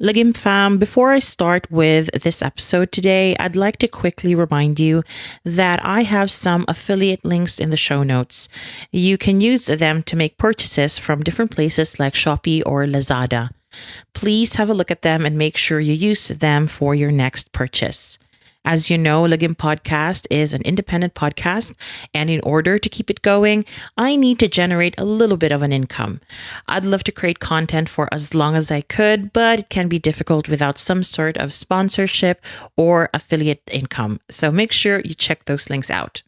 Lagim fam, before I start with this episode today, I'd like to quickly remind you that I have some affiliate links in the show notes. You can use them to make purchases from different places like Shopee or Lazada. Please have a look at them and make sure you use them for your next purchase. As you know, Lagim Podcast is an independent podcast, and in order to keep it going, I need to generate a little bit of an income. I'd love to create content for as long as I could, but it can be difficult without some sort of sponsorship or affiliate income. So make sure you check those links out.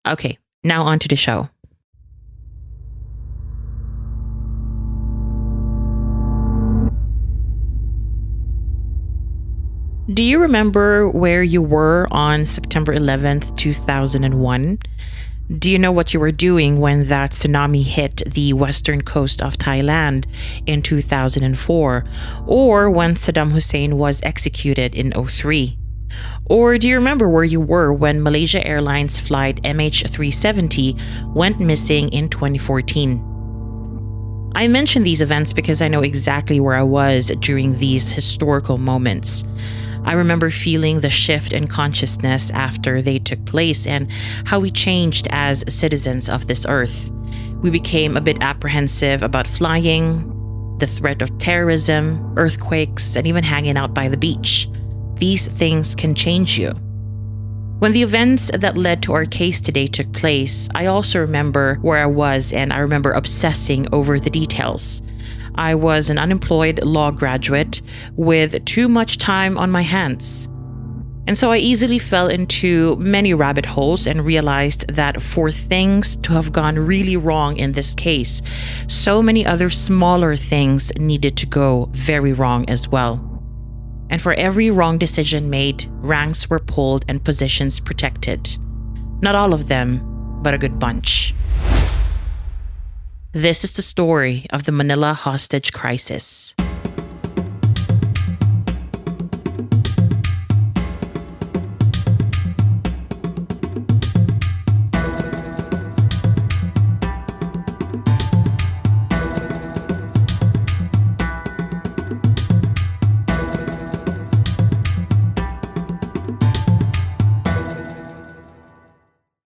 Okay, now on to the show. Do you remember where you were on September 11th, 2001? Do you know what you were doing when that tsunami hit the western coast of Thailand in 2004? Or when Saddam Hussein was executed in 2003? Or do you remember where you were when Malaysia Airlines flight MH370 went missing in 2014? I mention these events because I know exactly where I was during these historical moments. I remember feeling the shift in consciousness after they took place and how we changed as citizens of this earth. We became a bit apprehensive about flying, the threat of terrorism, earthquakes, and even hanging out by the beach. These things can change you. When the events that led to our case today took place, I also remember where I was, and I remember obsessing over the details. I was an unemployed law graduate with too much time on my hands. And so I easily fell into many rabbit holes and realized that for things to have gone really wrong in this case, so many other smaller things needed to go very wrong as well. And for every wrong decision made, ranks were pulled and positions protected. Not all of them, but a good bunch. This is the story of the Manila hostage crisis.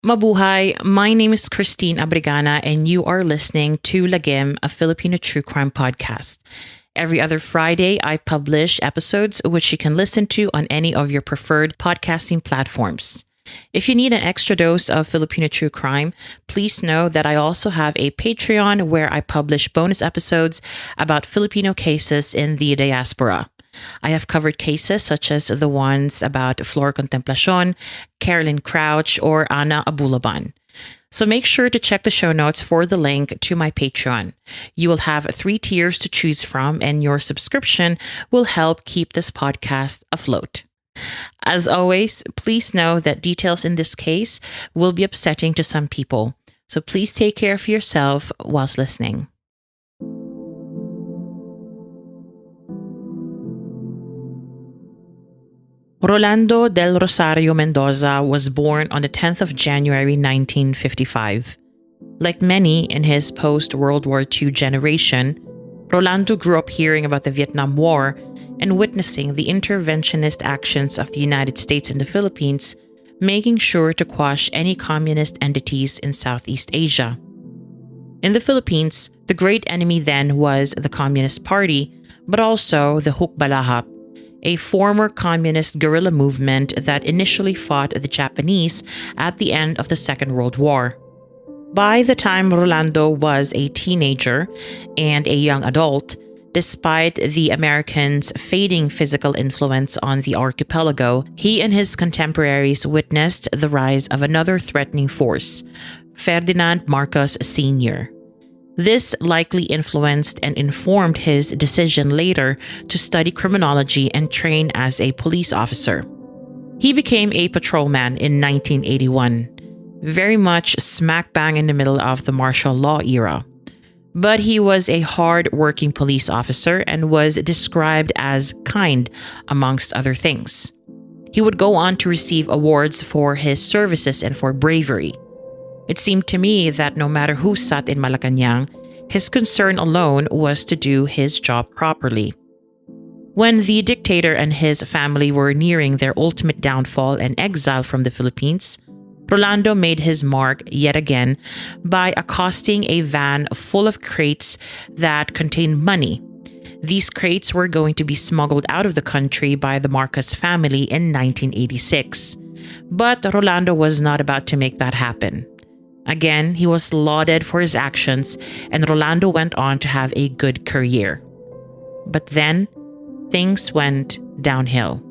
Mabuhay, my name is Christine Abrigana and you are listening to Lagim, a Filipino True Crime Podcast. Every other Friday, I publish episodes which you can listen to on any of your preferred podcasting platforms. If you need an extra dose of Filipino True Crime, please know that I also have a Patreon where I publish bonus episodes about Filipino cases in the diaspora. I have covered cases such as the ones about Flor Contemplacion, Carolyn Crouch, or Ana Abulaban. So make sure to check the show notes for the link to my Patreon. You will have 3 tiers to choose from, and your subscription will help keep this podcast afloat. As always, please know that details in this case will be upsetting to some people. So please take care of yourself whilst listening. Rolando del Rosario Mendoza was born on the 10th of January 1955. Like many in his post-World War II generation, Rolando grew up hearing about the Vietnam War and witnessing the interventionist actions of the United States in the Philippines, making sure to quash any communist entities in Southeast Asia. In the Philippines, the great enemy then was the Communist Party, but also the Hukbalahap, a former communist guerrilla movement that initially fought the Japanese at the end of the Second World War. By the time Rolando was a teenager and a young adult, despite the Americans' fading physical influence on the archipelago, he and his contemporaries witnessed the rise of another threatening force, Ferdinand Marcos Sr. This likely influenced and informed his decision later to study criminology and train as a police officer. He became a patrolman in 1981, very much smack bang in the middle of the martial law era. But he was a hard-working police officer and was described as kind, amongst other things. He would go on to receive awards for his services and for bravery. It seemed to me that no matter who sat in Malacanang, his concern alone was to do his job properly. When the dictator and his family were nearing their ultimate downfall and exile from the Philippines, Rolando made his mark yet again by accosting a van full of crates that contained money. These crates were going to be smuggled out of the country by the Marcos family in 1986. But Rolando was not about to make that happen. Again, he was lauded for his actions, and Rolando went on to have a good career. But then, things went downhill.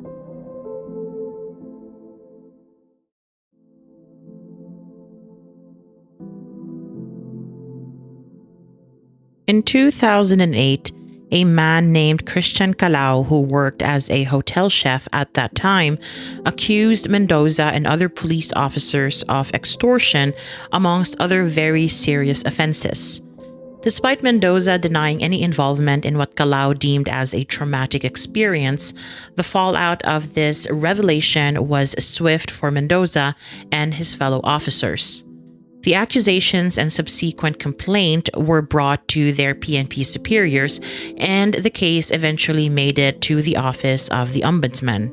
In 2008, a man named Christian Calao, who worked as a hotel chef at that time, accused Mendoza and other police officers of extortion, amongst other very serious offenses. Despite Mendoza denying any involvement in what Calao deemed as a traumatic experience, the fallout of this revelation was swift for Mendoza and his fellow officers. The accusations and subsequent complaint were brought to their PNP superiors, and the case eventually made it to the office of the ombudsman.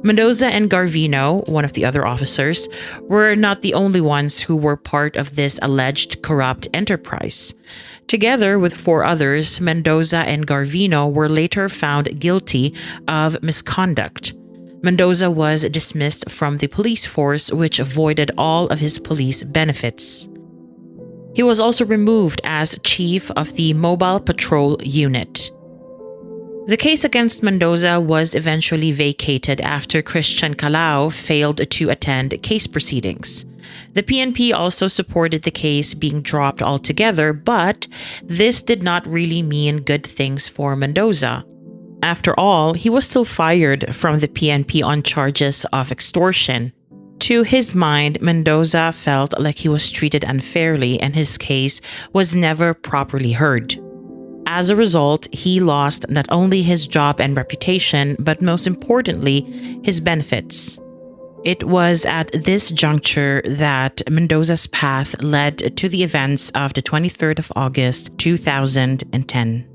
Mendoza and Garvino, one of the other officers, were not the only ones who were part of this alleged corrupt enterprise. Together with 4 others, Mendoza and Garvino were later found guilty of misconduct. Mendoza was dismissed from the police force, which voided all of his police benefits. He was also removed as chief of the Mobile Patrol Unit. The case against Mendoza was eventually vacated after Christian Calao failed to attend case proceedings. The PNP also supported the case being dropped altogether, but this did not really mean good things for Mendoza. After all, he was still fired from the PNP on charges of extortion. To his mind, Mendoza felt like he was treated unfairly and his case was never properly heard. As a result, he lost not only his job and reputation, but most importantly, his benefits. It was at this juncture that Mendoza's path led to the events of the 23rd of August, 2010.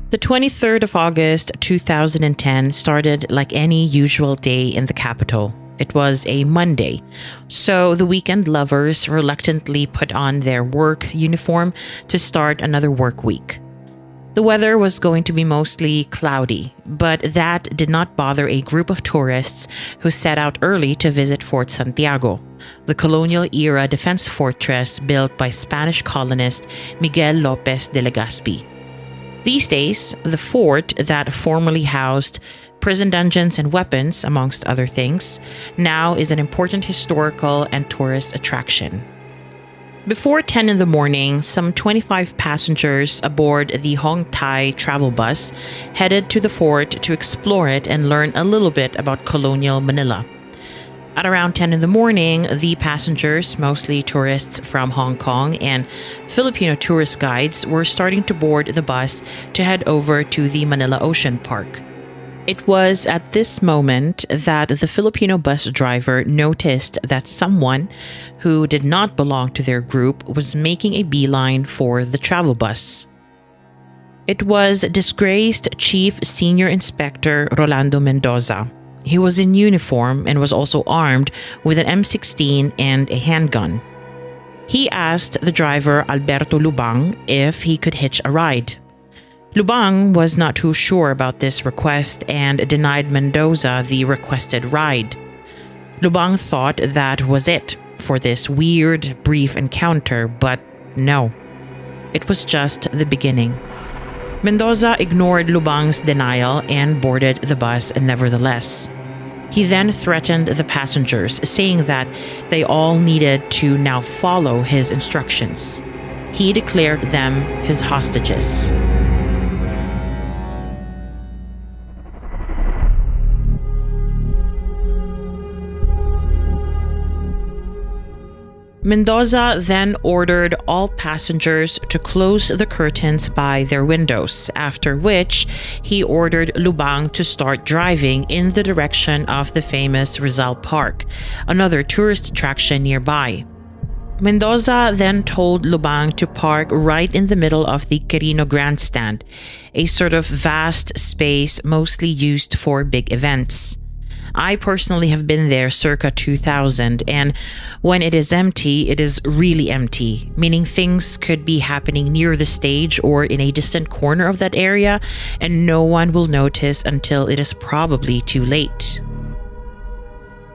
The 23rd of August 2010 started like any usual day in the capital. It was a Monday, so the weekend lovers reluctantly put on their work uniform to start another work week. The weather was going to be mostly cloudy, but that did not bother a group of tourists who set out early to visit Fort Santiago, the colonial-era defense fortress built by Spanish colonist Miguel Lopez de Legazpi. These days, the fort that formerly housed prison dungeons and weapons, amongst other things, now is an important historical and tourist attraction. Before 10 in the morning, some 25 passengers aboard the Hong Tai travel bus headed to the fort to explore it and learn a little bit about colonial Manila. At around 10 in the morning, the passengers, mostly tourists from Hong Kong and Filipino tourist guides, were starting to board the bus to head over to the Manila Ocean Park. It was at this moment that the Filipino bus driver noticed that someone who did not belong to their group was making a beeline for the travel bus. It was disgraced Chief Senior Inspector Rolando Mendoza. He was in uniform and was also armed with an M16 and a handgun. He asked the driver Alberto Lubang if he could hitch a ride. Lubang was not too sure about this request and denied Mendoza the requested ride. Lubang thought that was it for this weird, brief encounter, but no. It was just the beginning. Mendoza ignored Lubang's denial and boarded the bus nevertheless. He then threatened the passengers, saying that they all needed to now follow his instructions. He declared them his hostages. Mendoza then ordered all passengers to close the curtains by their windows, after which he ordered Lubang to start driving in the direction of the famous Rizal Park, another tourist attraction nearby. Mendoza then told Lubang to park right in the middle of the Quirino Grandstand, a sort of vast space mostly used for big events. I personally have been there circa 2000, and when it is empty, it is really empty, meaning things could be happening near the stage or in a distant corner of that area, and no one will notice until it is probably too late.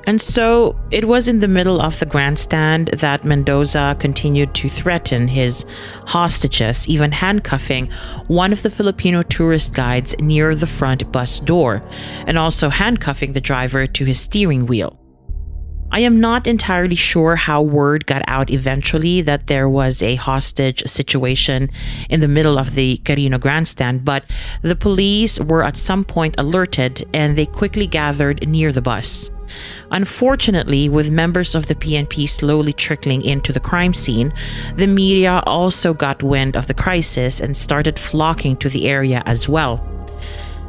And so it was in the middle of the grandstand that Mendoza continued to threaten his hostages, even handcuffing one of the Filipino tourist guides near the front bus door, and also handcuffing the driver to his steering wheel. I am not entirely sure how word got out eventually that there was a hostage situation in the middle of the Quirino Grandstand, but the police were at some point alerted and they quickly gathered near the bus. Unfortunately, with members of the PNP slowly trickling into the crime scene, the media also got wind of the crisis and started flocking to the area as well.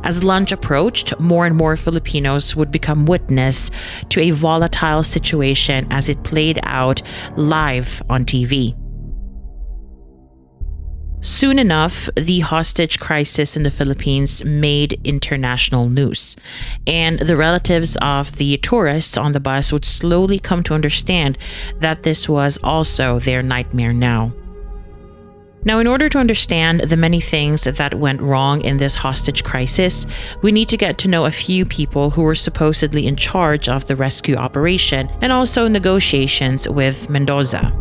As lunch approached, more and more Filipinos would become witness to a volatile situation as it played out live on TV. Soon enough, the hostage crisis in the Philippines made international news, and the relatives of the tourists on the bus would slowly come to understand that this was also their nightmare now. Now, in order to understand the many things that went wrong in this hostage crisis, we need to get to know a few people who were supposedly in charge of the rescue operation and also negotiations with Mendoza.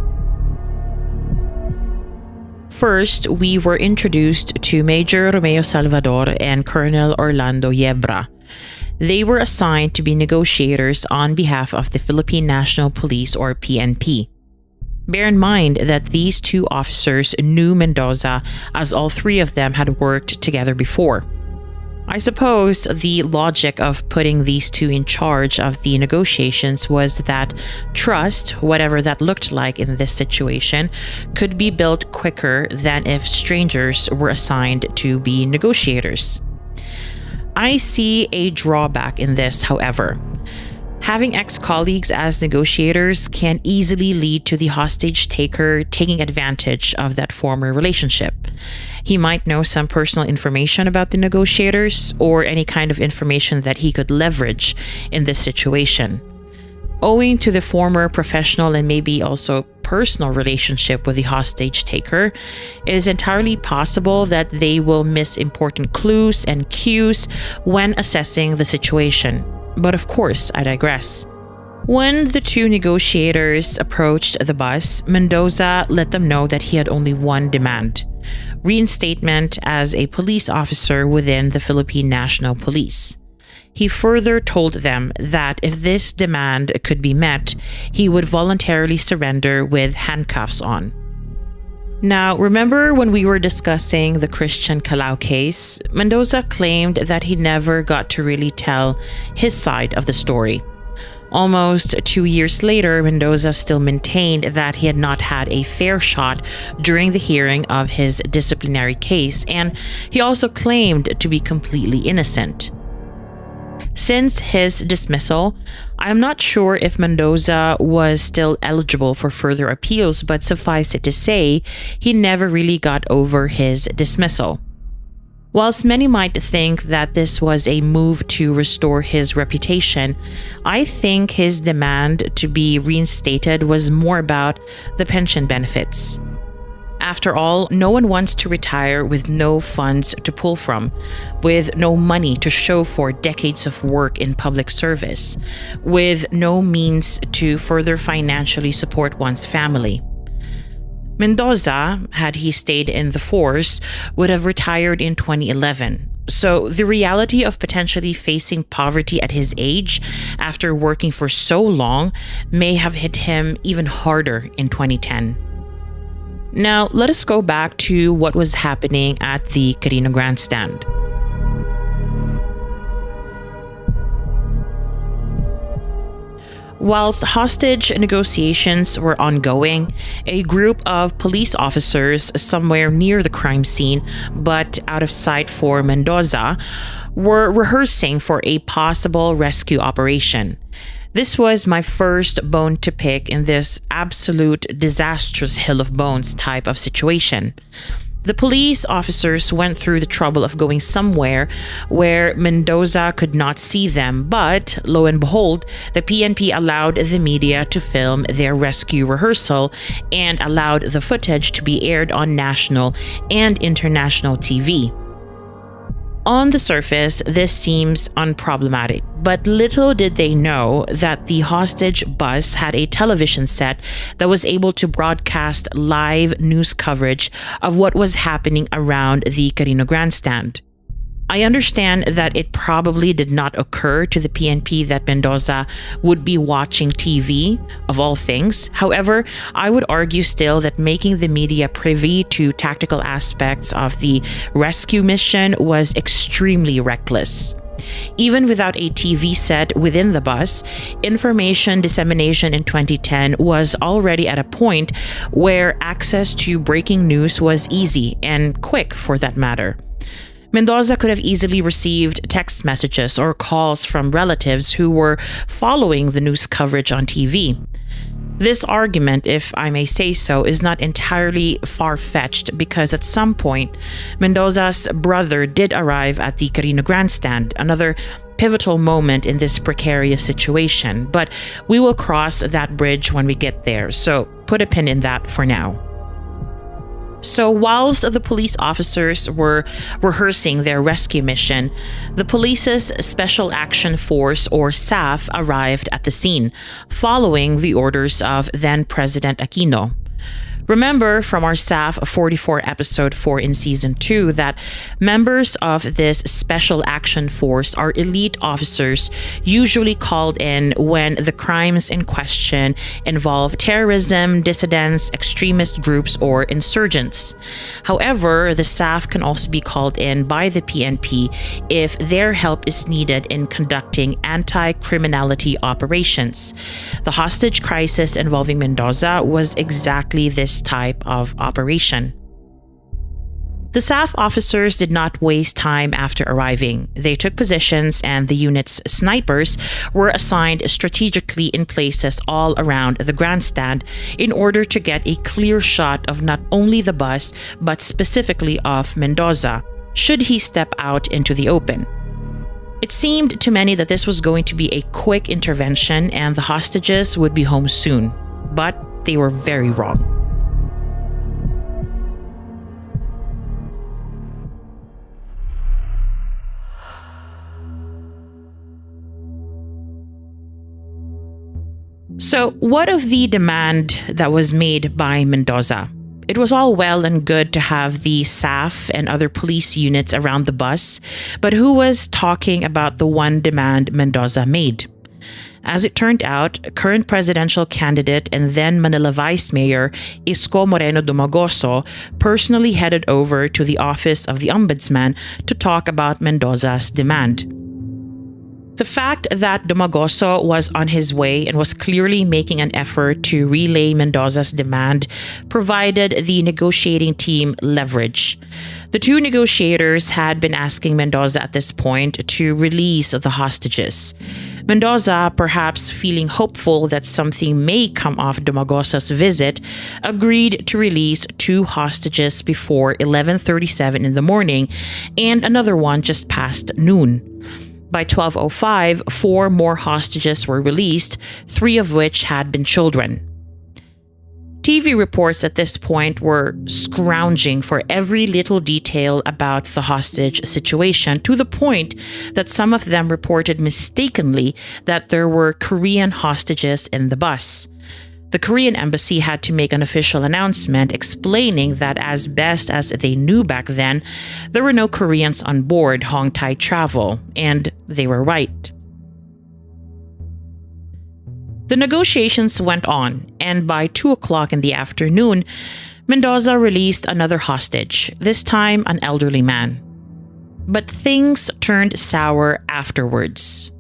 First, we were introduced to Major Romeo Salvador and Colonel Orlando Yebra. They were assigned to be negotiators on behalf of the Philippine National Police, or PNP. Bear in mind that these two officers knew Mendoza, as all three of them had worked together before. I suppose the logic of putting these two in charge of the negotiations was that trust, whatever that looked like in this situation, could be built quicker than if strangers were assigned to be negotiators. I see a drawback in this, however. Having ex-colleagues as negotiators can easily lead to the hostage taker taking advantage of that former relationship. He might know some personal information about the negotiators or any kind of information that he could leverage in this situation. Owing to the former professional and maybe also personal relationship with the hostage taker, it is entirely possible that they will miss important clues and cues when assessing the situation. But of course, I digress. When the two negotiators approached the bus, Mendoza let them know that he had only one demand: reinstatement as a police officer within the Philippine National Police. He further told them that if this demand could be met, he would voluntarily surrender with handcuffs on. Now, remember when we were discussing the Christian Calao case? Mendoza claimed that he never got to really tell his side of the story. Almost 2 years later, Mendoza still maintained that he had not had a fair shot during the hearing of his disciplinary case, and he also claimed to be completely innocent. Since his dismissal, I am not sure if Mendoza was still eligible for further appeals, but suffice it to say, he never really got over his dismissal. Whilst many might think that this was a move to restore his reputation, I think his demand to be reinstated was more about the pension benefits. After all, no one wants to retire with no funds to pull from, with no money to show for decades of work in public service, with no means to further financially support one's family. Mendoza, had he stayed in the force, would have retired in 2011. So the reality of potentially facing poverty at his age after working for so long may have hit him even harder in 2010. Now, let us go back to what was happening at the Quirino Grandstand. Whilst hostage negotiations were ongoing, a group of police officers somewhere near the crime scene, but out of sight for Mendoza, were rehearsing for a possible rescue operation. This was my first bone to pick in this absolute disastrous hill of bones type of situation. The police officers went through the trouble of going somewhere where Mendoza could not see them, but lo and behold, the PNP allowed the media to film their rescue rehearsal and allowed the footage to be aired on national and international TV. On the surface, this seems unproblematic, but little did they know that the hostage bus had a television set that was able to broadcast live news coverage of what was happening around the Carino Grandstand. I understand that it probably did not occur to the PNP that Mendoza would be watching TV, of all things. However, I would argue still that making the media privy to tactical aspects of the rescue mission was extremely reckless. Even without a TV set within the bus, information dissemination in 2010 was already at a point where access to breaking news was easy and quick for that matter. Mendoza could have easily received text messages or calls from relatives who were following the news coverage on TV. This argument, if I may say so, is not entirely far-fetched because at some point, Mendoza's brother did arrive at the Carino Grandstand, another pivotal moment in this precarious situation. But we will cross that bridge when we get there, so put a pin in that for now. So whilst the police officers were rehearsing their rescue mission, the police's Special Action Force, or SAF, arrived at the scene, following the orders of then-President Aquino. Remember from our SAF 44 episode 4 in season 2 that members of this Special Action Force are elite officers usually called in when the crimes in question involve terrorism, dissidents, extremist groups, or insurgents. However, the SAF can also be called in by the PNP if their help is needed in conducting anti-criminality operations. The hostage crisis involving Mendoza was exactly this type of operation. The SAF officers did not waste time after arriving. They took positions and the unit's snipers were assigned strategically in places all around the grandstand in order to get a clear shot of not only the bus but specifically of Mendoza, should he step out into the open. It seemed to many that this was going to be a quick intervention and the hostages would be home soon, but they were very wrong. So, what of the demand that was made by Mendoza? It was all well and good to have the SAF and other police units around the bus, but who was talking about the one demand Mendoza made? As it turned out, current presidential candidate and then Manila Vice Mayor Isko Moreno Dumagoso personally headed over to the office of the Ombudsman to talk about Mendoza's demand. The fact that Dumagoso was on his way and was clearly making an effort to relay Mendoza's demand provided the negotiating team leverage. The two negotiators had been asking Mendoza at this point to release the hostages. Mendoza, perhaps feeling hopeful that something may come off Dumagoso's visit, agreed to release two hostages before 11:37 in the morning and another one just past noon. By 12:05, 4 more hostages were released, 3 of which had been children. TV reports at this point were scrounging for every little detail about the hostage situation, to the point that some of them reported mistakenly that there were Korean hostages in the bus. The Korean embassy had to make an official announcement explaining that as best as they knew back then, there were no Koreans on board Hong Tai Travel, and they were right. The negotiations went on, and by 2 o'clock in the afternoon, Mendoza released another hostage, this time an elderly man. But things turned sour afterwards.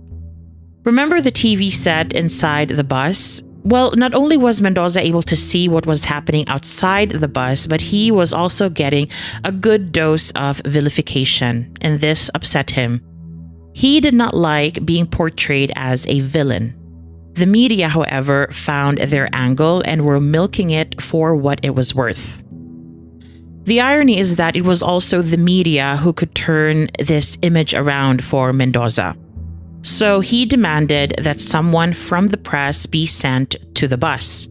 Remember the TV set inside the bus? Well, not only was Mendoza able to see what was happening outside the bus, but he was also getting a good dose of vilification, and this upset him. He did not like being portrayed as a villain. The media, however, found their angle and were milking it for what it was worth. The irony is that it was also the media who could turn this image around for Mendoza. So he demanded that someone from the press be sent to the bus.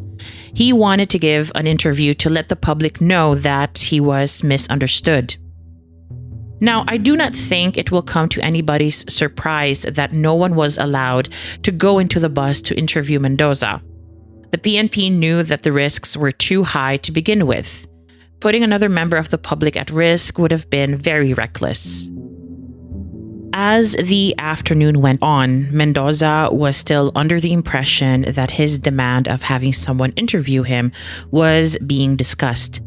He wanted to give an interview to let the public know that he was misunderstood. Now, I do not think it will come to anybody's surprise that no one was allowed to go into the bus to interview Mendoza. The PNP knew that the risks were too high to begin with. Putting another member of the public at risk would have been very reckless. As the afternoon went on, Mendoza was still under the impression that his demand of having someone interview him was being discussed.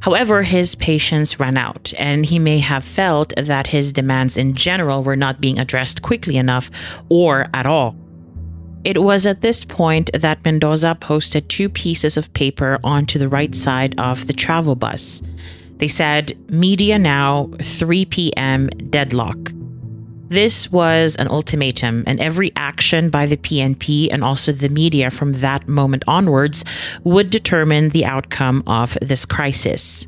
However, his patience ran out, and he may have felt that his demands in general were not being addressed quickly enough or at all. It was at this point that Mendoza posted 2 pieces of paper onto the right side of the travel bus. They said, "Media now, 3 p.m. deadlock." This was an ultimatum, and every action by the PNP and also the media from that moment onwards would determine the outcome of this crisis.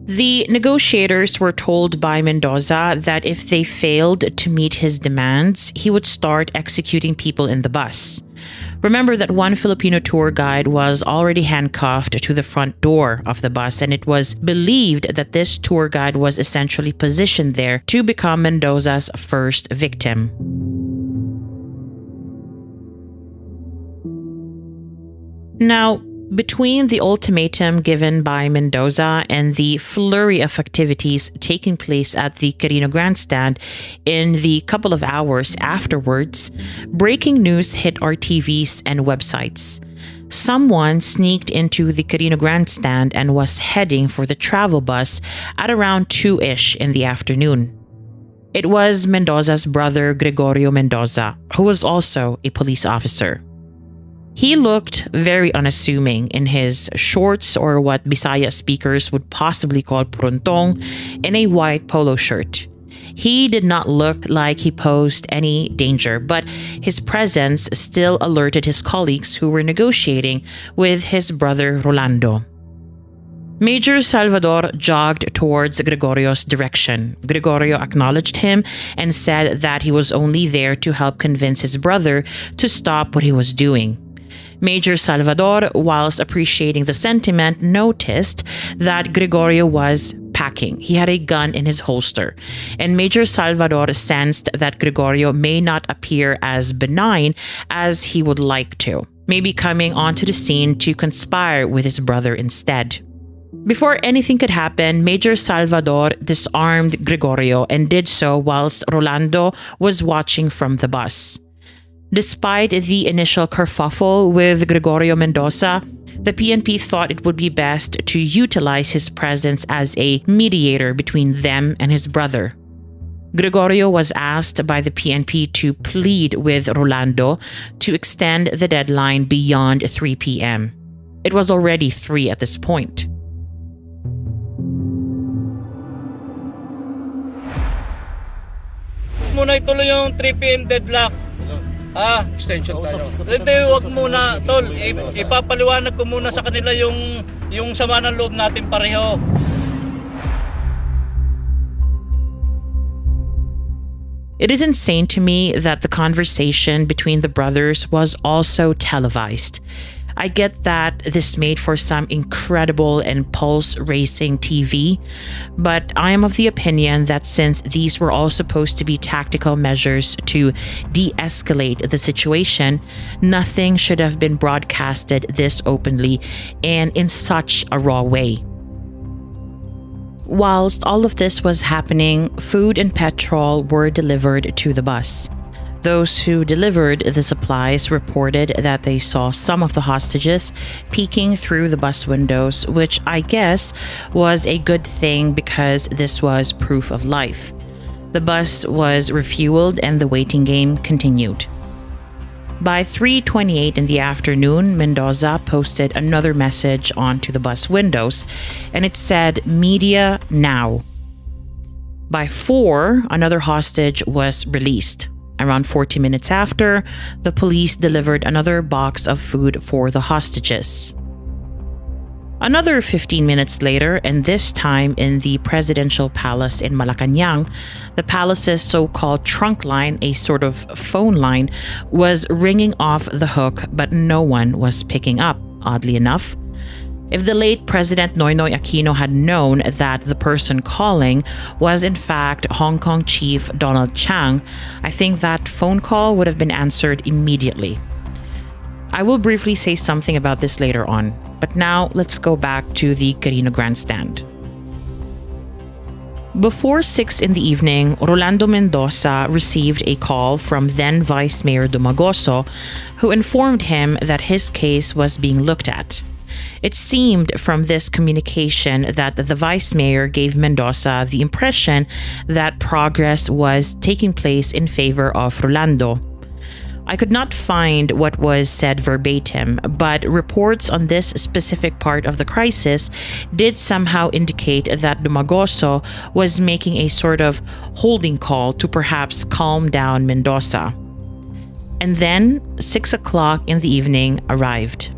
The negotiators were told by Mendoza that if they failed to meet his demands, he would start executing people in the bus. Remember that one Filipino tour guide was already handcuffed to the front door of the bus, and it was believed that this tour guide was essentially positioned there to become Mendoza's first victim. Now, between the ultimatum given by Mendoza and the flurry of activities taking place at the Quirino Grandstand in the couple of hours afterwards, breaking news hit our TVs and websites. Someone sneaked into the Quirino Grandstand and was heading for the travel bus at around 2-ish in the afternoon. It was Mendoza's brother, Gregorio Mendoza, who was also a police officer. He looked very unassuming in his shorts, or what Bisaya speakers would possibly call pruntong, and a white polo shirt. He did not look like he posed any danger, but his presence still alerted his colleagues who were negotiating with his brother Rolando. Major Salvador jogged towards Gregorio's direction. Gregorio acknowledged him and said that he was only there to help convince his brother to stop what he was doing. Major Salvador, whilst appreciating the sentiment, noticed that Gregorio was packing. He had a gun in his holster, and Major Salvador sensed that Gregorio may not appear as benign as he would like to, maybe coming onto the scene to conspire with his brother instead. Before anything could happen, Major Salvador disarmed Gregorio and did so whilst Rolando was watching from the bus. Despite the initial kerfuffle with Gregorio Mendoza, the PNP thought it would be best to utilize his presence as a mediator between them and his brother. Gregorio was asked by the PNP to plead with Rolando to extend the deadline beyond 3 p.m. It was already 3 at this point. Muna ituloy yung 3 p.m. deadlock. Extension tayo. Hindi, wag muna, tol. Ipapaliwanag ko muna sa kanila yung sama ng loob natin pareho. It is insane to me that the conversation between the brothers was also televised. I get that this made for some incredible and pulse-racing TV, but I am of the opinion that since these were all supposed to be tactical measures to de-escalate the situation, nothing should have been broadcasted this openly and in such a raw way. Whilst all of this was happening, food and petrol were delivered to the bus. Those who delivered the supplies reported that they saw some of the hostages peeking through the bus windows, which I guess was a good thing because this was proof of life. The bus was refueled and the waiting game continued. By 3:28 in the afternoon, Mendoza posted another message onto the bus windows, and it said, "Media now." By 4, another hostage was released. Around 40 minutes after, the police delivered another box of food for the hostages. Another 15 minutes later, and this time in the presidential palace in Malacanang, the palace's so-called trunk line, a sort of phone line, was ringing off the hook, but no one was picking up, oddly enough. If the late President Noynoy Aquino had known that the person calling was in fact Hong Kong Chief Donald Chang, I think that phone call would have been answered immediately. I will briefly say something about this later on, but now let's go back to the Carino Grandstand. Before 6 in the evening, Rolando Mendoza received a call from then Vice Mayor Dumagoso, who informed him that his case was being looked at. It seemed from this communication that the vice mayor gave Mendoza the impression that progress was taking place in favor of Rolando. I could not find what was said verbatim, but reports on this specific part of the crisis did somehow indicate that Dumagoso was making a sort of holding call to perhaps calm down Mendoza. And then 6 o'clock in the evening arrived.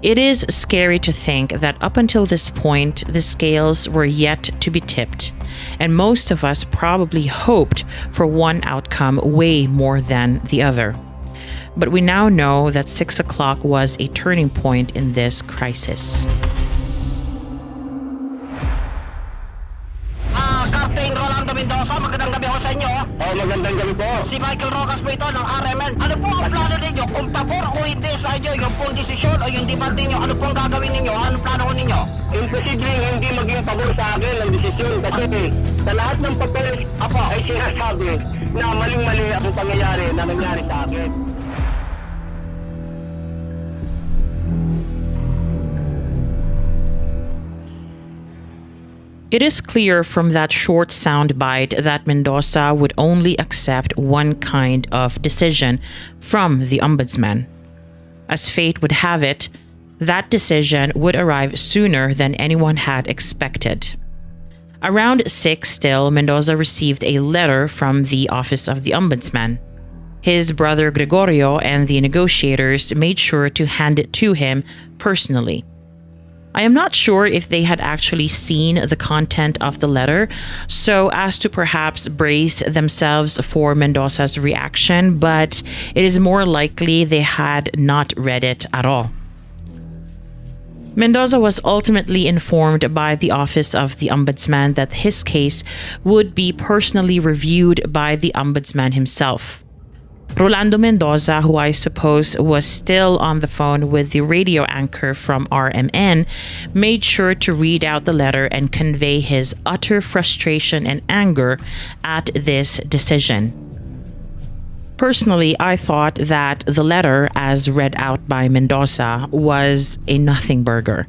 It is scary to think that up until this point, the scales were yet to be tipped, and most of us probably hoped for one outcome way more than the other. But we now know that 6 o'clock was a turning point in this crisis. Captain Rolando Mendoza, magandang gabi ho sa inyo. Magandang gabi po. Si Michael Rojas po ito ng RMN. Ano po ang plano ninyo? Kung pabor o hindi sa inyo, yung pong desisyon o yung demand ninyo, ano pong gagawin ninyo? Anong plano ninyo? Imposibleng hindi maging pabor sa akin ang desisyon kasi sa lahat ng papel ay sinasabi na maling-mali ang pangyayari na nangyari sa akin. It is clear from that short soundbite that Mendoza would only accept one kind of decision from the ombudsman. As fate would have it, that decision would arrive sooner than anyone had expected. Around 6 still, Mendoza received a letter from the office of the ombudsman. His brother Gregorio and the negotiators made sure to hand it to him personally. I am not sure if they had actually seen the content of the letter, so as to perhaps brace themselves for Mendoza's reaction, but it is more likely they had not read it at all. Mendoza was ultimately informed by the office of the ombudsman that his case would be personally reviewed by the ombudsman himself. Rolando Mendoza, who I suppose was still on the phone with the radio anchor from RMN, made sure to read out the letter and convey his utter frustration and anger at this decision. Personally, I thought that the letter, as read out by Mendoza, was a nothing burger.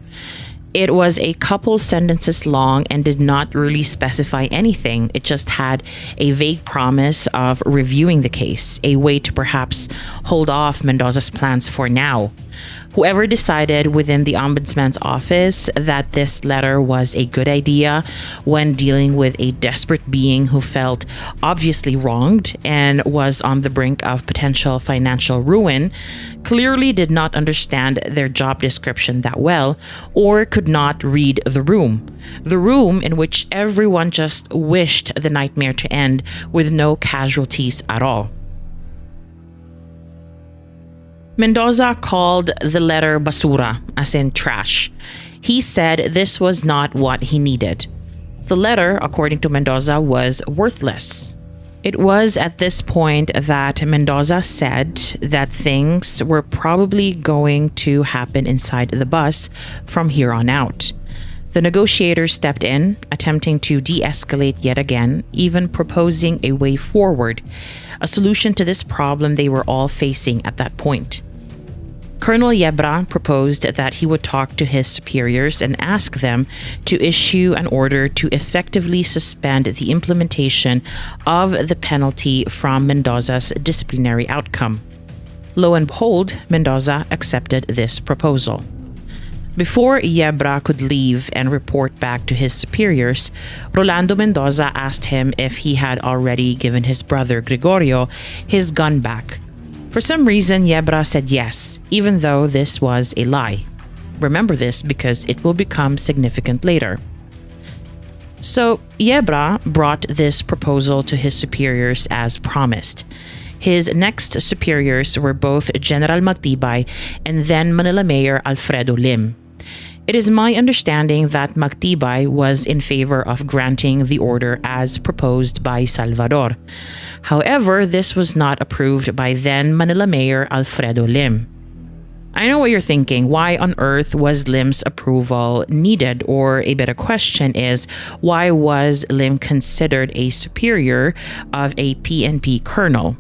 It was a couple sentences long and did not really specify anything. It just had a vague promise of reviewing the case, a way to perhaps hold off Mendoza's plans for now. Whoever decided within the ombudsman's office that this letter was a good idea when dealing with a desperate being who felt obviously wronged and was on the brink of potential financial ruin clearly did not understand their job description that well, or could not read the room in which everyone just wished the nightmare to end with no casualties at all. Mendoza called the letter basura, as in trash. He said this was not what he needed. The letter, according to Mendoza, was worthless. It was at this point that Mendoza said that things were probably going to happen inside the bus from here on out. The negotiators stepped in, attempting to de-escalate yet again, even proposing a way forward, a solution to this problem they were all facing at that point. Colonel Yebra proposed that he would talk to his superiors and ask them to issue an order to effectively suspend the implementation of the penalty from Mendoza's disciplinary outcome. Lo and behold, Mendoza accepted this proposal. Before Yebra could leave and report back to his superiors, Rolando Mendoza asked him if he had already given his brother Gregorio his gun back. For some reason, Yebra said yes, even though this was a lie. Remember this because it will become significant later. So, Yebra brought this proposal to his superiors as promised. His next superiors were both General Magtibay and then Manila Mayor Alfredo Lim. It is my understanding that Magtibay was in favor of granting the order as proposed by Salvador. However, this was not approved by then Manila Mayor Alfredo Lim. I know what you're thinking. Why on earth was Lim's approval needed? Or a better question is, why was Lim considered a superior of a PNP colonel?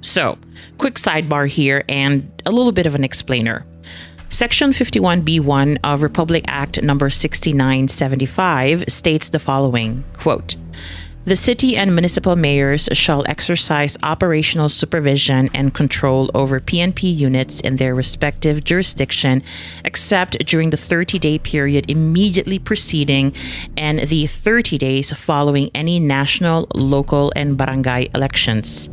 So, quick sidebar here and a little bit of an explainer. Section 51B1 of Republic Act No. 6975 states the following, quote, "The city and municipal mayors shall exercise operational supervision and control over PNP units in their respective jurisdiction, except during the 30-day period immediately preceding and the 30 days following any national, local, and barangay elections.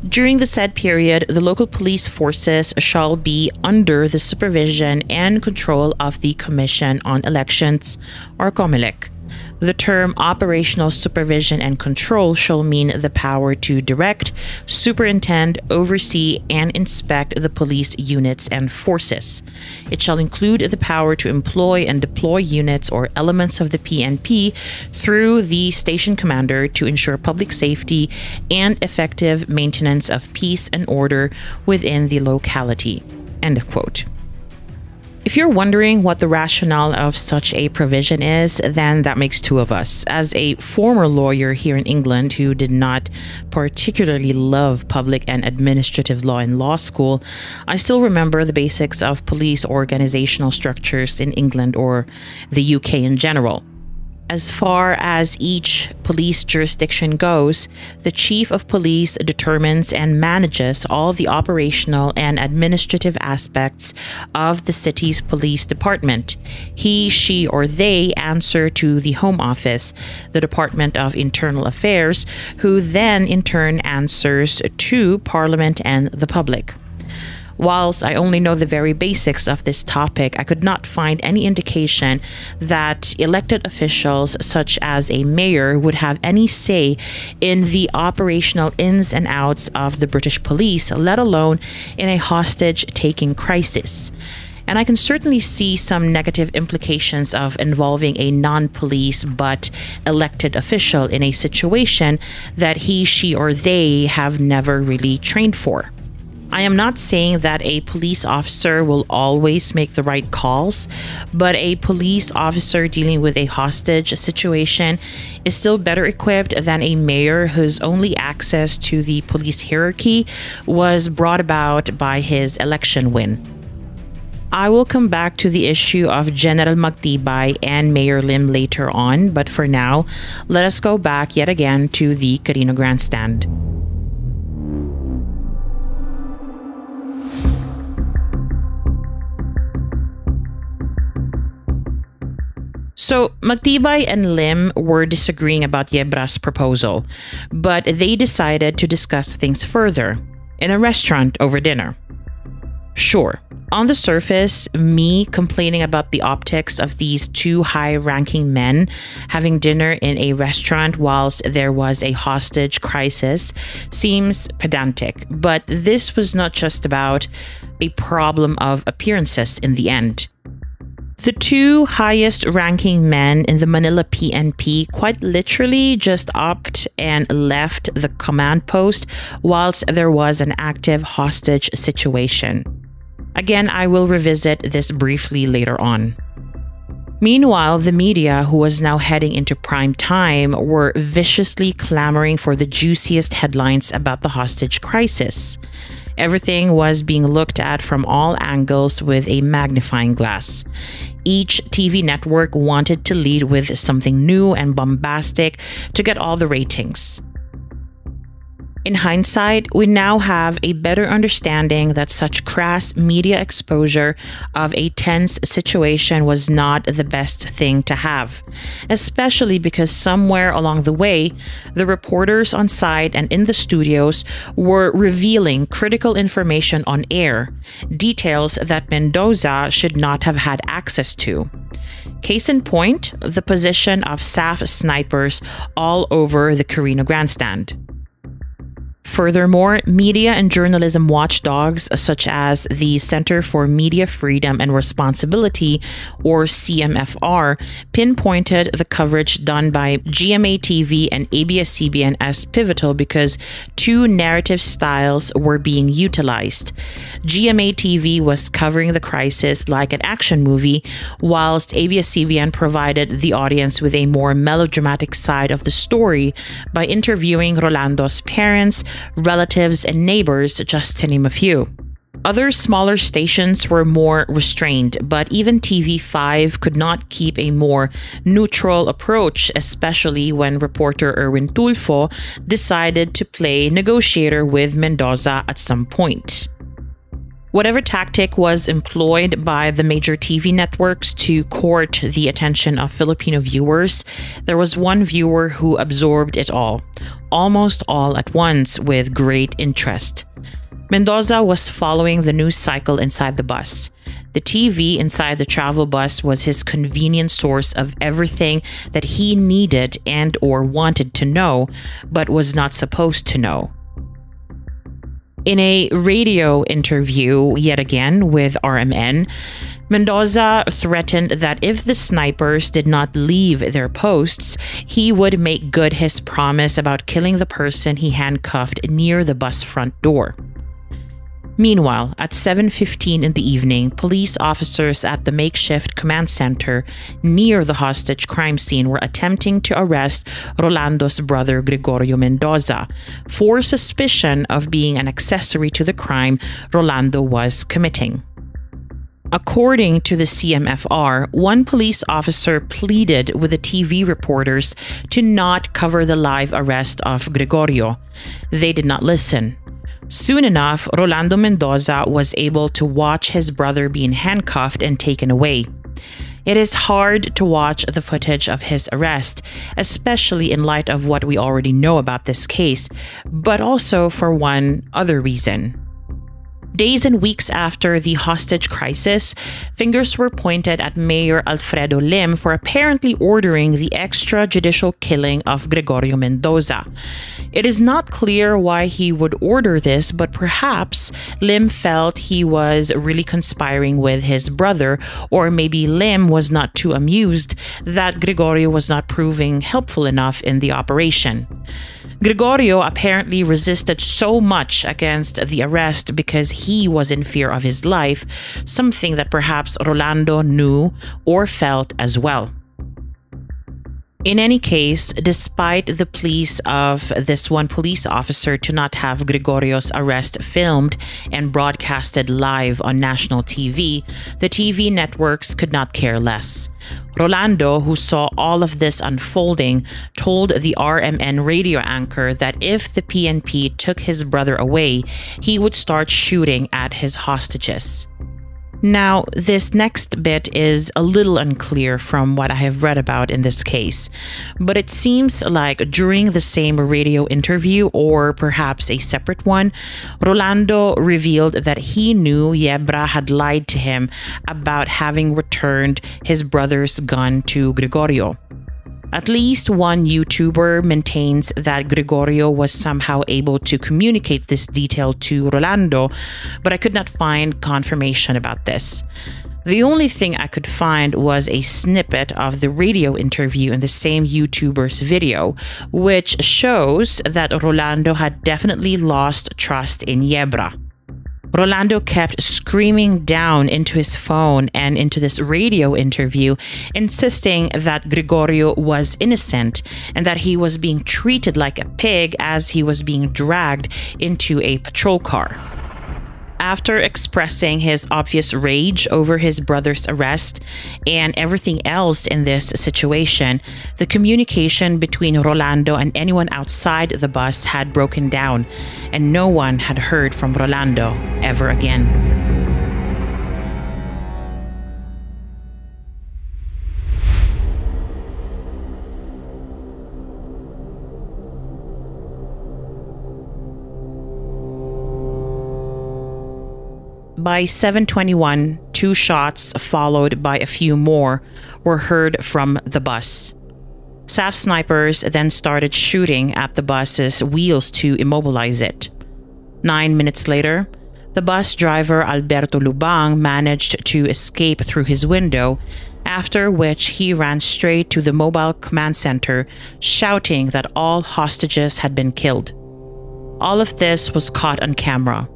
During the said period, the local police forces shall be under the supervision and control of the Commission on Elections, or COMELEC. The term operational supervision and control shall mean the power to direct, superintend, oversee, and inspect the police units and forces. It shall include the power to employ and deploy units or elements of the PNP through the station commander to ensure public safety and effective maintenance of peace and order within the locality." End of quote. If you're wondering what the rationale of such a provision is, then that makes two of us. As a former lawyer here in England who did not particularly love public and administrative law in law school, I still remember the basics of police organizational structures in England or the UK in general. As far as each police jurisdiction goes, the chief of police determines and manages all the operational and administrative aspects of the city's police department. He, she, or they answer to the Home Office, the Department of Internal Affairs, who then in turn answers to Parliament and the public. Whilst I only know the very basics of this topic, I could not find any indication that elected officials such as a mayor would have any say in the operational ins and outs of the British police, let alone in a hostage-taking crisis. And I can certainly see some negative implications of involving a non-police but elected official in a situation that he, she, or they have never really trained for. I am not saying that a police officer will always make the right calls, but a police officer dealing with a hostage situation is still better equipped than a mayor whose only access to the police hierarchy was brought about by his election win. I will come back to the issue of General Magtibay and Mayor Lim later on, but for now, let us go back yet again to the Carino Grandstand. So, Magtibay and Lim were disagreeing about Yebra's proposal, but they decided to discuss things further in a restaurant over dinner. Sure, on the surface, me complaining about the optics of these two high-ranking men having dinner in a restaurant whilst there was a hostage crisis seems pedantic, but this was not just about a problem of appearances in the end. The two highest ranking men in the Manila PNP quite literally just upped and left the command post whilst there was an active hostage situation. Again, I will revisit this briefly later on. Meanwhile, the media, who was now heading into prime time, were viciously clamoring for the juiciest headlines about the hostage crisis. Everything was being looked at from all angles with a magnifying glass. Each TV network wanted to lead with something new and bombastic to get all the ratings. In hindsight, we now have a better understanding that such crass media exposure of a tense situation was not the best thing to have, especially because somewhere along the way, the reporters on site and in the studios were revealing critical information on air, details that Mendoza should not have had access to. Case in point, the position of SAF snipers all over the Carino grandstand. Furthermore, media and journalism watchdogs such as the Center for Media Freedom and Responsibility, or CMFR, pinpointed the coverage done by GMA-TV and ABS-CBN as pivotal because two narrative styles were being utilized. GMA-TV was covering the crisis like an action movie, whilst ABS-CBN provided the audience with a more melodramatic side of the story by interviewing Rolando's parents, relatives, and neighbors, just to name a few. Other smaller stations were more restrained, but even TV5 could not keep a more neutral approach, especially when reporter Erwin Tulfo decided to play negotiator with Mendoza at some point. Whatever tactic was employed by the major TV networks to court the attention of Filipino viewers, there was one viewer who absorbed it all, almost all at once, with great interest. Mendoza was following the news cycle inside the bus. The TV inside the travel bus was his convenient source of everything that he needed and or wanted to know, but was not supposed to know. In a radio interview, yet again with RMN, Mendoza threatened that if the snipers did not leave their posts, he would make good his promise about killing the person he handcuffed near the bus front door. Meanwhile, at 7:15 in the evening, police officers at the makeshift command center near the hostage crime scene were attempting to arrest Rolando's brother Gregorio Mendoza for suspicion of being an accessory to the crime Rolando was committing. According to the CMFR, one police officer pleaded with the TV reporters to not cover the live arrest of Gregorio. They did not listen. Soon enough, Rolando Mendoza was able to watch his brother being handcuffed and taken away. It is hard to watch the footage of his arrest, especially in light of what we already know about this case, but also for one other reason. Days and weeks after the hostage crisis, fingers were pointed at Mayor Alfredo Lim for apparently ordering the extrajudicial killing of Gregorio Mendoza. It is not clear why he would order this, but perhaps Lim felt he was really conspiring with his brother, or maybe Lim was not too amused that Gregorio was not proving helpful enough in the operation. Gregorio apparently resisted so much against the arrest because he was in fear of his life, something that perhaps Rolando knew or felt as well. In any case, despite the pleas of this one police officer to not have Gregorio's arrest filmed and broadcasted live on national TV, the TV networks could not care less. Rolando, who saw all of this unfolding, told the RMN radio anchor that if the PNP took his brother away, he would start shooting at his hostages. Now, this next bit is a little unclear from what I have read about in this case, but it seems like during the same radio interview, or perhaps a separate one, Rolando revealed that he knew Yebra had lied to him about having returned his brother's gun to Gregorio. At least one YouTuber maintains that Gregorio was somehow able to communicate this detail to Rolando, but I could not find confirmation about this. The only thing I could find was a snippet of the radio interview in the same YouTuber's video, which shows that Rolando had definitely lost trust in Yebra. Rolando kept screaming down into his phone and into this radio interview, insisting that Gregorio was innocent and that he was being treated like a pig as he was being dragged into a patrol car. After expressing his obvious rage over his brother's arrest and everything else in this situation, the communication between Rolando and anyone outside the bus had broken down, and no one had heard from Rolando ever again. By 7:21, 2 shots followed by a few more were heard from the bus. SAF snipers then started shooting at the bus's wheels to immobilize it. 9 minutes later, the bus driver Alberto Lubang managed to escape through his window, after which he ran straight to the mobile command center, shouting that all hostages had been killed. All of this was caught on camera.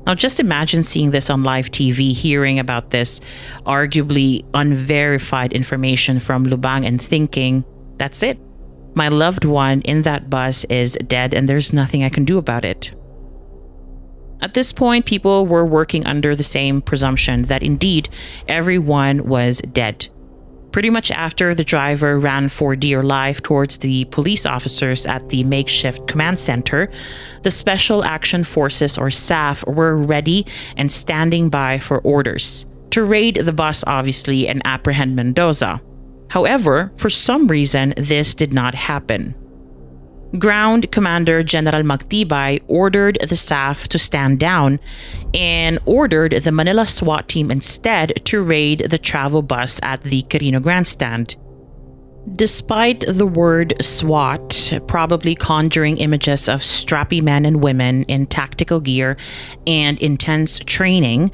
Now just imagine seeing this on live TV, hearing about this arguably unverified information from Lubang and thinking, that's it. My loved one in that bus is dead and there's nothing I can do about it. At this point, people were working under the same presumption that indeed everyone was dead. Pretty much after the driver ran for dear life towards the police officers at the makeshift command center, the Special Action Forces, or SAF, were ready and standing by for orders to raid the bus, obviously, and apprehend Mendoza. However, for some reason, this did not happen. Ground Commander General Magtibay ordered the SAF to stand down and ordered the Manila SWAT team instead to raid the travel bus at the Quirino Grandstand. Despite the word SWAT probably conjuring images of strappy men and women in tactical gear and intense training,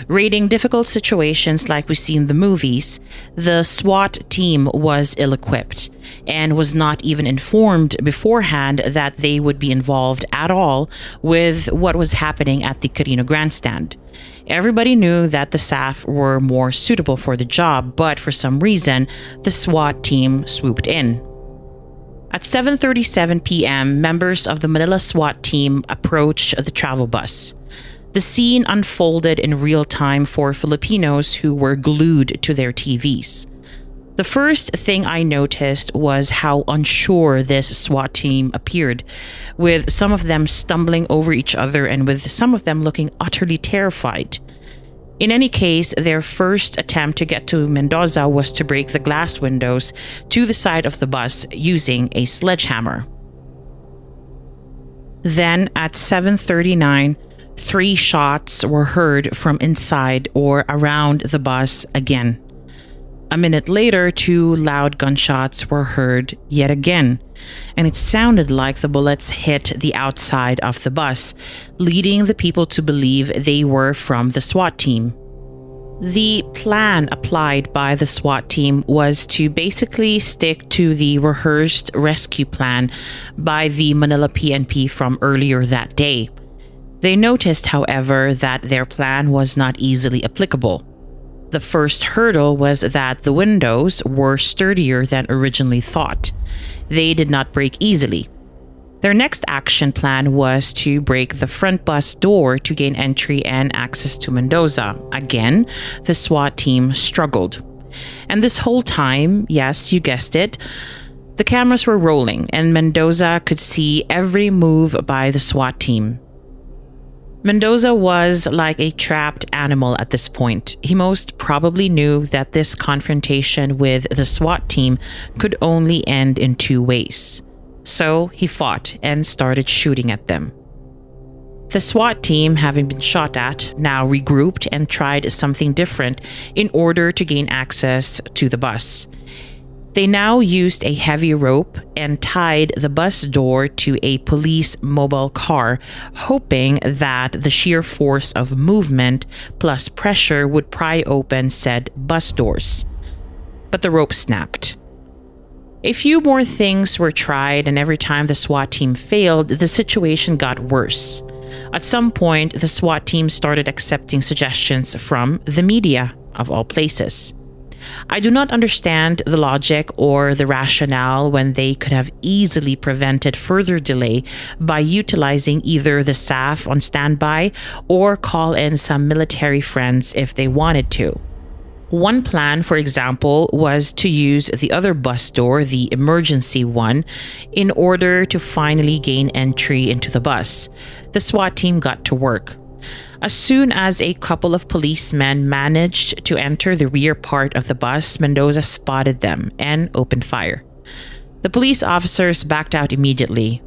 raiding difficult situations like we see in the movies, the SWAT team was ill-equipped and was not even informed beforehand that they would be involved at all with what was happening at the Quirino Grandstand. Everybody knew that the SAF were more suitable for the job, but for some reason, the SWAT team swooped in. At 7:37 p.m., members of the Manila SWAT team approached the travel bus. The scene unfolded in real time for Filipinos who were glued to their TVs. The first thing I noticed was how unsure this SWAT team appeared, with some of them stumbling over each other and with some of them looking utterly terrified. In any case, their first attempt to get to Mendoza was to break the glass windows to the side of the bus using a sledgehammer. Then at 7:39, 3 shots were heard from inside or around the bus again. A minute later, 2 loud gunshots were heard yet again, and it sounded like the bullets hit the outside of the bus, leading the people to believe they were from the SWAT team. The plan applied by the SWAT team was to basically stick to the rehearsed rescue plan by the Manila PNP from earlier that day. They noticed, however, that their plan was not easily applicable. The first hurdle was that the windows were sturdier than originally thought. They did not break easily. Their next action plan was to break the front bus door to gain entry and access to Mendoza. Again, the SWAT team struggled. And this whole time, yes, you guessed it, the cameras were rolling and Mendoza could see every move by the SWAT team. Mendoza was like a trapped animal at this point. He most probably knew that this confrontation with the SWAT team could only end in 2 ways. So he fought and started shooting at them. The SWAT team, having been shot at, now regrouped and tried something different in order to gain access to the bus. They now used a heavy rope and tied the bus door to a police mobile car, hoping that the sheer force of movement plus pressure would pry open said bus doors. But the rope snapped. A few more things were tried, and every time the SWAT team failed, the situation got worse. At some point, the SWAT team started accepting suggestions from the media, of all places. I do not understand the logic or the rationale when they could have easily prevented further delay by utilizing either the staff on standby or call in some military friends if they wanted to. One plan, for example, was to use the other bus door, the emergency one, in order to finally gain entry into the bus. The SWAT team got to work. As soon as a couple of policemen managed to enter the rear part of the bus, Mendoza spotted them and opened fire. The police officers backed out immediately.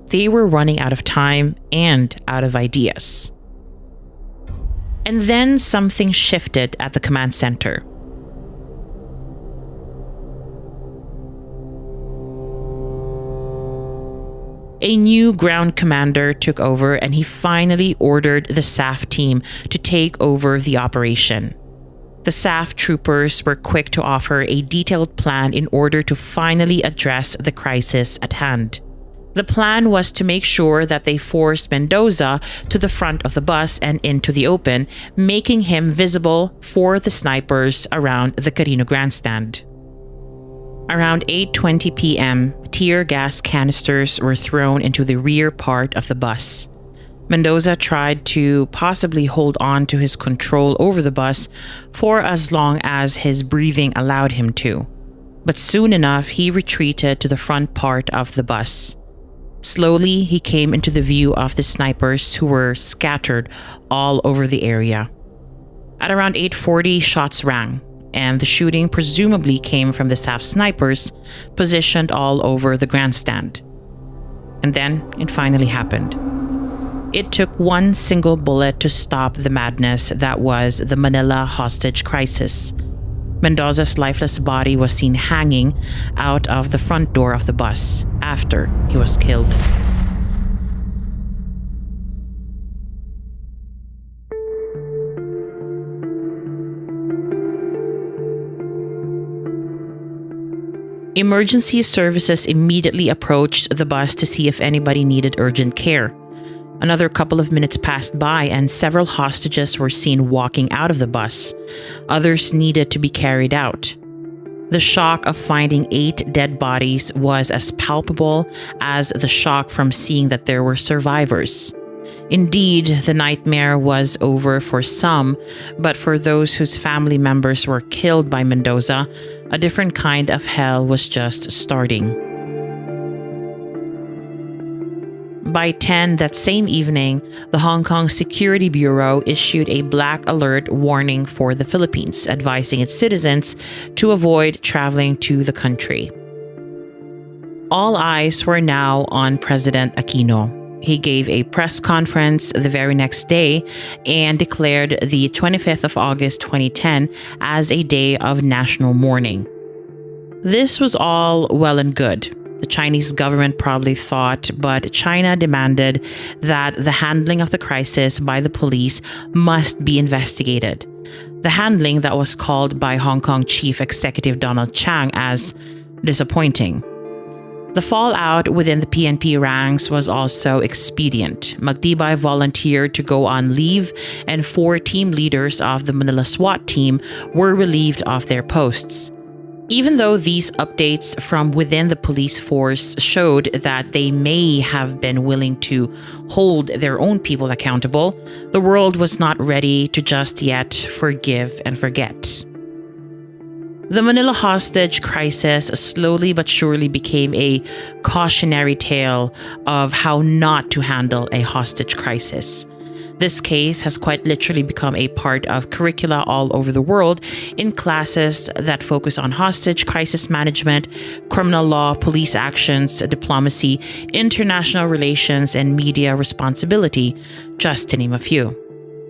They were running out of time and out of ideas. And then something shifted at the command center. A new ground commander took over, and he finally ordered the SAF team to take over the operation. The SAF troopers were quick to offer a detailed plan in order to finally address the crisis at hand. The plan was to make sure that they forced Mendoza to the front of the bus and into the open, making him visible for the snipers around the Carino grandstand. Around 8:20 p.m., tear gas canisters were thrown into the rear part of the bus. Mendoza tried to possibly hold on to his control over the bus for as long as his breathing allowed him to. But soon enough, he retreated to the front part of the bus. Slowly, he came into the view of the snipers who were scattered all over the area. At around 8:40, shots rang, and the shooting presumably came from the SAF snipers positioned all over the grandstand. And then it finally happened. It took one single bullet to stop the madness that was the Manila hostage crisis. Mendoza's lifeless body was seen hanging out of the front door of the bus after he was killed. Emergency services immediately approached the bus to see if anybody needed urgent care. Another couple of minutes passed by and several hostages were seen walking out of the bus. Others needed to be carried out. The shock of finding 8 dead bodies was as palpable as the shock from seeing that there were survivors. Indeed, the nightmare was over for some, but for those whose family members were killed by Mendoza, a different kind of hell was just starting. By 10 that same evening, the Hong Kong Security Bureau issued a black alert warning for the Philippines, advising its citizens to avoid traveling to the country. All eyes were now on President Aquino. He gave a press conference the very next day and declared the 25th of August 2010 as a day of national mourning. This was all well and good. The Chinese government probably thought, but China demanded that the handling of the crisis by the police must be investigated. The handling that was called by Hong Kong Chief Executive Donald Chang as disappointing. The fallout within the PNP ranks was also expedient. Magtibay volunteered to go on leave, and 4 team leaders of the Manila SWAT team were relieved of their posts. Even though these updates from within the police force showed that they may have been willing to hold their own people accountable, the world was not ready to just yet forgive and forget. The Manila hostage crisis slowly but surely became a cautionary tale of how not to handle a hostage crisis. This case has quite literally become a part of curricula all over the world in classes that focus on hostage crisis management, criminal law, police actions, diplomacy, international relations, and media responsibility, just to name a few.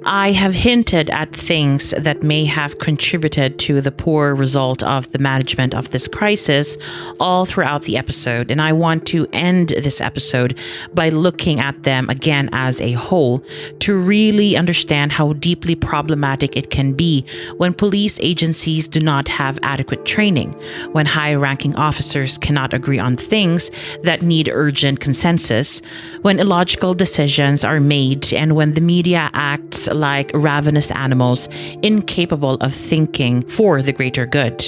I have hinted at things that may have contributed to the poor result of the management of this crisis all throughout the episode, and I want to end this episode by looking at them again as a whole to really understand how deeply problematic it can be when police agencies do not have adequate training, when high-ranking officers cannot agree on things that need urgent consensus, when illogical decisions are made, and when the media acts like ravenous animals, incapable of thinking for the greater good.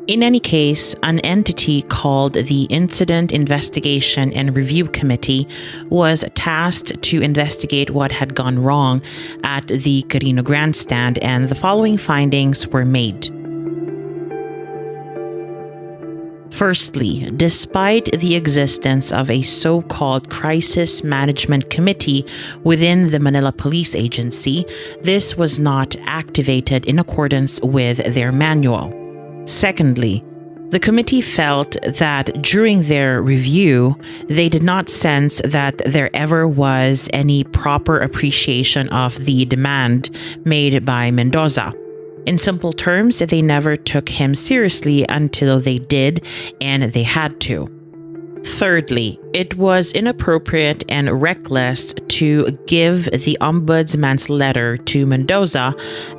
In any case, an entity called the Incident Investigation and Review Committee was tasked to investigate what had gone wrong at the Carino Grandstand, and the following findings were made. Firstly, despite the existence of a so-called Crisis Management Committee within the Manila Police Agency, this was not activated in accordance with their manual. Secondly, the committee felt that during their review, they did not sense that there ever was any proper appreciation of the demand made by Mendoza. In simple terms, they never took him seriously until they did, and they had to. Thirdly, it was inappropriate and reckless to give the ombudsman's letter to Mendoza,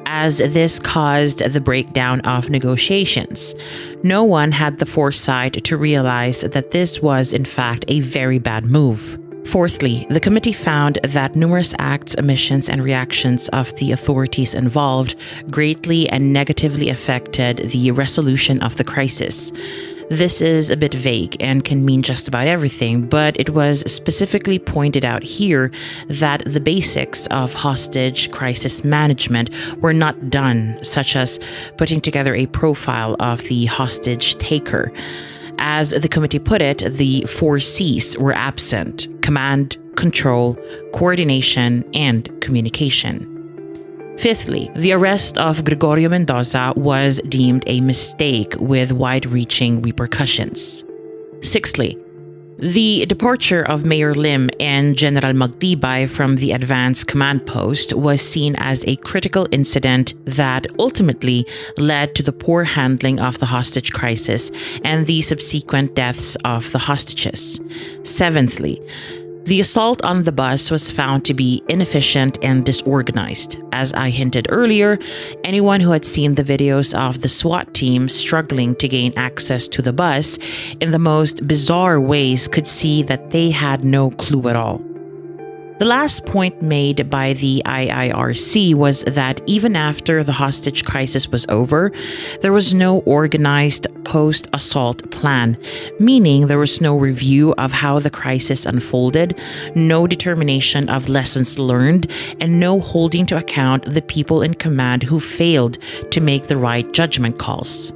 as this caused the breakdown of negotiations. No one had the foresight to realize that this was in fact a very bad move. Fourthly, the committee found that numerous acts, omissions, and reactions of the authorities involved greatly and negatively affected the resolution of the crisis. This is a bit vague and can mean just about everything, but it was specifically pointed out here that the basics of hostage crisis management were not done, such as putting together a profile of the hostage taker. As the committee put it, the 4 C's were absent: command, control, coordination, and communication. Fifthly, the arrest of Gregorio Mendoza was deemed a mistake with wide-reaching repercussions. Sixthly, the departure of Mayor Lim and General Magtibay from the advance command post was seen as a critical incident that ultimately led to the poor handling of the hostage crisis and the subsequent deaths of the hostages. Seventhly, the assault on the bus was found to be inefficient and disorganized. As I hinted earlier, anyone who had seen the videos of the SWAT team struggling to gain access to the bus in the most bizarre ways could see that they had no clue at all. The last point made by the IIRC was that even after the hostage crisis was over, there was no organized post-assault plan, meaning there was no review of how the crisis unfolded, no determination of lessons learned, and no holding to account the people in command who failed to make the right judgment calls.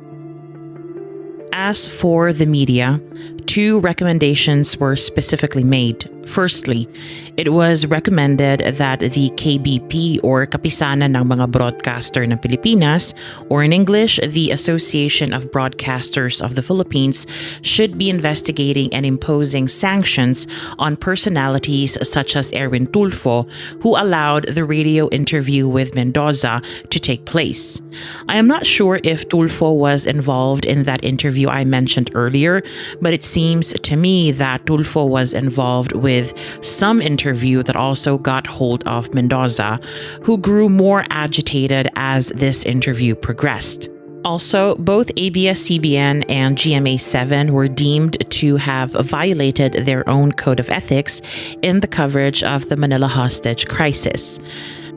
As for the media, 2 recommendations were specifically made. Firstly, it was recommended that the KBP or Kapisanan ng mga Broadcaster ng Pilipinas, or in English, the Association of Broadcasters of the Philippines, should be investigating and imposing sanctions on personalities such as Erwin Tulfo, who allowed the radio interview with Mendoza to take place. I am not sure if Tulfo was involved in that interview I mentioned earlier, but it seems to me that Tulfo was involved with some interview that also got hold of Mendoza, who grew more agitated as this interview progressed. Also, both ABS-CBN and GMA7 were deemed to have violated their own code of ethics in the coverage of the Manila hostage crisis.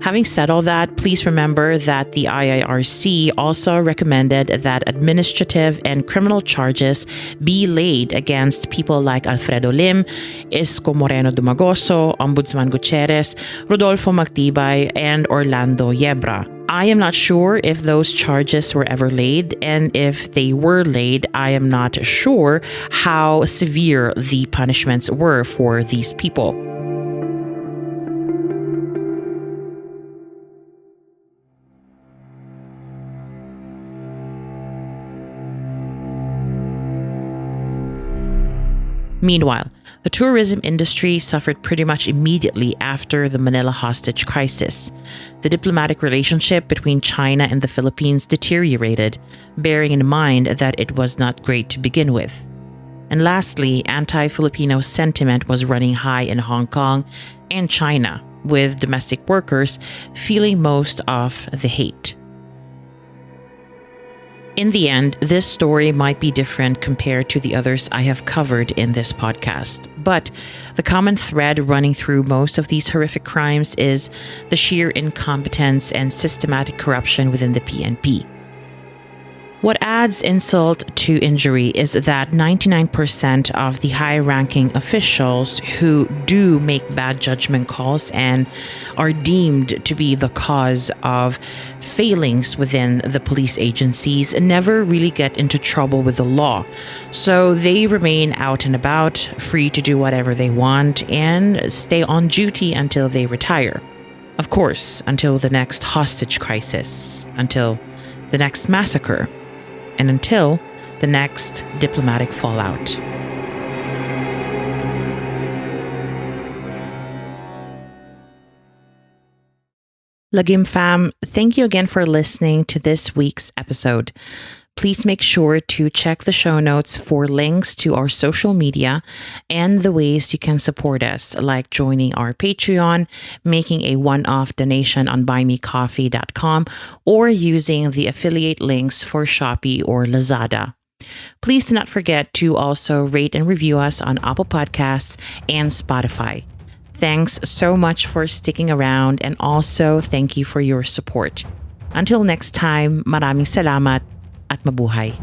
Having said all that, please remember that the IIRC also recommended that administrative and criminal charges be laid against people like Alfredo Lim, Isko Moreno Dumagoso, Ombudsman Gutierrez, Rodolfo Magtibay, and Orlando Yebra. I am not sure if those charges were ever laid, and if they were laid, I am not sure how severe the punishments were for these people. Meanwhile, the tourism industry suffered pretty much immediately after the Manila hostage crisis. The diplomatic relationship between China and the Philippines deteriorated, bearing in mind that it was not great to begin with. And lastly, anti-Filipino sentiment was running high in Hong Kong and China, with domestic workers feeling most of the hate. In the end, this story might be different compared to the others I have covered in this podcast, but the common thread running through most of these horrific crimes is the sheer incompetence and systematic corruption within the PNP. What adds insult to injury is that 99% of the high-ranking officials who do make bad judgment calls and are deemed to be the cause of failings within the police agencies never really get into trouble with the law. So they remain out and about, free to do whatever they want, and stay on duty until they retire. Of course, until the next hostage crisis, until the next massacre, and until the next diplomatic fallout. Lagim fam, thank you again for listening to this week's episode. Please make sure to check the show notes for links to our social media and the ways you can support us, like joining our Patreon, making a one-off donation on buymecoffee.com, or using the affiliate links for Shopee or Lazada. Please do not forget to also rate and review us on Apple Podcasts and Spotify. Thanks so much for sticking around, and also thank you for your support. Until next time, maraming salamat at mabuhay.